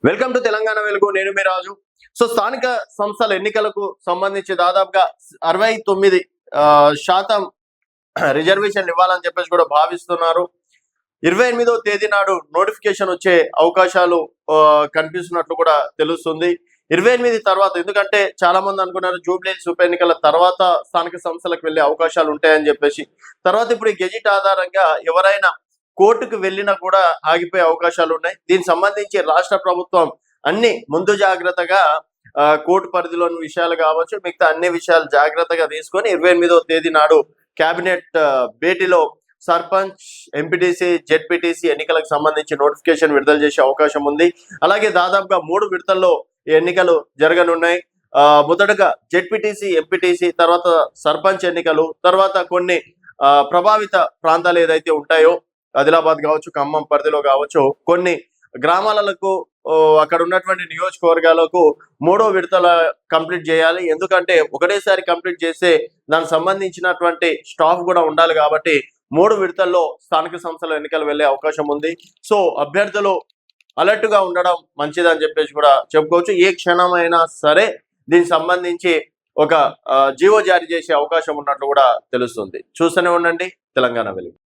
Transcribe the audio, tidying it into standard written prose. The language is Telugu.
వెల్కమ్ టు తెలంగాణ వెలుగు. నేను మీ రాజు. సో స్థానిక సంస్థల ఎన్నికలకు సంబంధించి దాదాపుగా 69% రిజర్వేషన్లు ఇవ్వాలని చెప్పేసి కూడా భావిస్తున్నారు. 28వ తేదీ నాడు నోటిఫికేషన్ వచ్చే అవకాశాలు కనిపిస్తున్నట్లు కూడా తెలుస్తుంది. 28 తర్వాత, ఎందుకంటే చాలా మంది అనుకున్నారు జూబ్లీహిల్స్ ఉప ఎన్నికల తర్వాత స్థానిక సంస్థలకు వెళ్లే అవకాశాలు ఉంటాయని చెప్పేసి. తర్వాత ఇప్పుడు ఈ గెజిట్ ఆధారంగా ఎవరైనా కోర్టుకు వెళ్ళినా కూడా ఆగిపోయే అవకాశాలు ఉన్నాయి. దీనికి సంబంధించి రాష్ట్ర ప్రభుత్వం అన్ని ముందు జాగ్రత్తగా కోర్టు పరిధిలోని విషయాలు కావచ్చు, మిగతా అన్ని విషయాలు జాగ్రత్తగా తీసుకొని 28వ తేదీ నాడు కేబినెట్ భేటీలో సర్పంచ్, ఎంపీటీసీ, జెడ్పీటీసీ ఎన్నికలకు సంబంధించి నోటిఫికేషన్ విడుదల చేసే అవకాశం ఉంది. అలాగే దాదాపుగా 3 విడతల్లో ఎన్నికలు జరగనున్నాయి. మొదటగా జెడ్పీటీసీ, ఎంపీటీసీ, తర్వాత సర్పంచ్ ఎన్నికలు, తర్వాత కొన్ని ప్రభావిత ప్రాంతాలు ఏదైతే ఉంటాయో ఆదిలాబాద్ కావచ్చు, ఖమ్మం పరిధిలో కావచ్చు, కొన్ని గ్రామాలకు అక్కడ ఉన్నటువంటి నియోజకవర్గాలకు 3వ విడతల కంప్లీట్ చేయాలి. ఎందుకంటే ఒకటేసారి కంప్లీట్ చేస్తే దానికి సంబంధించినటువంటి స్టాఫ్ కూడా ఉండాలి కాబట్టి 3 విడతల్లో స్థానిక సంస్థల ఎన్నికలు వెళ్లే అవకాశం ఉంది. సో అభ్యర్థులు అలర్ట్ గా ఉండడం మంచిదని చెప్పేసి కూడా చెప్పుకోవచ్చు. ఏ క్షణమైనా సరే దీనికి సంబంధించి ఒక జీవో జారీ చేసే అవకాశం ఉన్నట్లు కూడా తెలుస్తుంది. చూస్తూనే ఉండండి తెలంగాణ వెలుగు.